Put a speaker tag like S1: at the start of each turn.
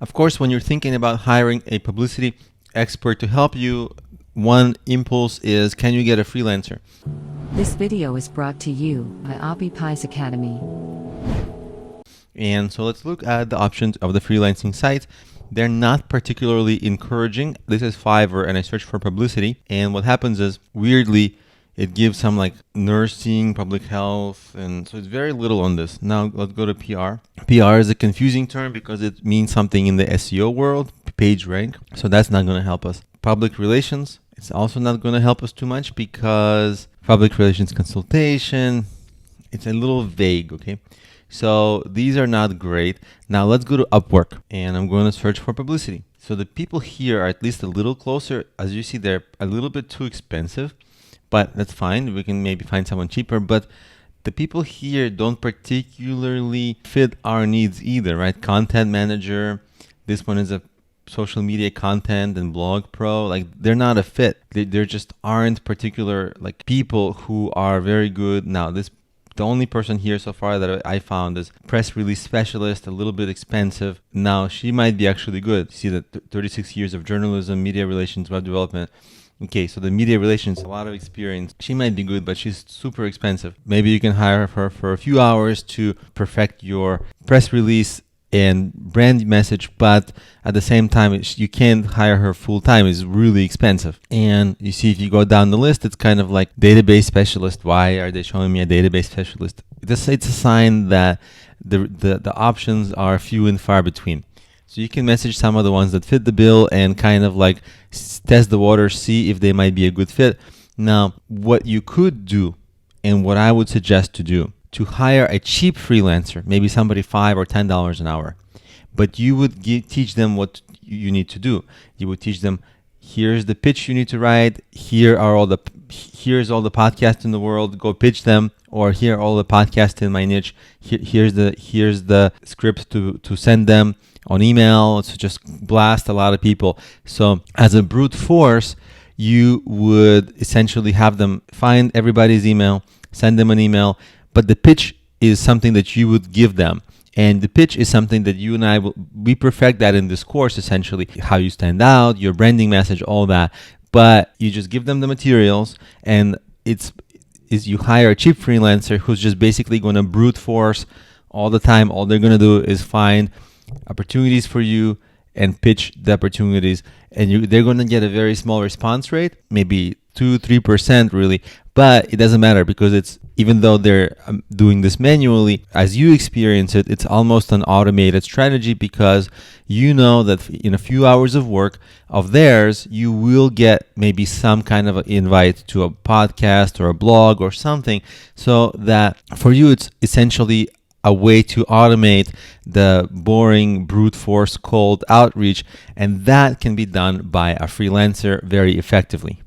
S1: Of course, when you're thinking about hiring a publicity expert to help you, one impulse is, can you get a freelancer?
S2: This video is brought to you by Pies Academy.
S1: And so let's look at the options of the freelancing sites. They're not particularly encouraging. This is Fiverr, and I search for publicity. And what happens is, weirdly, it gives some like nursing, public health, and so it's very little on this. Now let's go to PR. PR is a confusing term because it means something in the SEO world, page rank. So that's not going to help us. Public relations, it's also not going to help us too much because public relations consultation, it's a little vague, okay? So these are not great. Now let's go to Upwork, and I'm going to search for publicity. So the people here are at least a little closer. As you see, they're a little bit too expensive, but that's fine. We can maybe find someone cheaper, but the people here don't particularly fit our needs either, right? Content manager, this one is a social media content and blog pro. Like, they're not a fit. There just aren't particular like people who are very good. Now the only person here so far that I found is press release specialist, a little bit expensive. Now she might be actually good. See that 36 years of journalism, media relations, web development. Okay, so the media relations, a lot of experience. She might be good, but she's super expensive. Maybe you can hire her for a few hours to perfect your press release and brand message, but at the same time, you can't hire her full time. It's really expensive. And you see, if you go down the list, it's kind of like database specialist. Why are they showing me a database specialist? It's a sign that the options are few and far between. So you can message some of the ones that fit the bill and kind of like test the water, see if they might be a good fit. Now, what you could do, and what I would suggest to do, to hire a cheap freelancer, maybe somebody $5 or $10 an hour, but you would teach them what you need to do. You would teach them, here's the pitch you need to write. Here's all the podcasts in the world. Go pitch them. Or here are all the podcasts in my niche. Here's the script to send them on email. So just blast a lot of people. So as a brute force, you would essentially have them find everybody's email, send them an email. But the pitch is something that you would give them. And the pitch is something that you and I we perfect that in this course, essentially, how you stand out, your branding message, all that. But you just give them the materials, and you hire a cheap freelancer who's just basically going to brute force all the time. All they're going to do is find opportunities for you and pitch the opportunities. And they're going to get a very small response rate, maybe 2-3% really, but it doesn't matter because even though they're doing this manually, as you experience it, it's almost an automated strategy because you know that in a few hours of work of theirs, you will get maybe some kind of an invite to a podcast or a blog or something, so that for you it's essentially a way to automate the boring brute force cold outreach, and that can be done by a freelancer very effectively.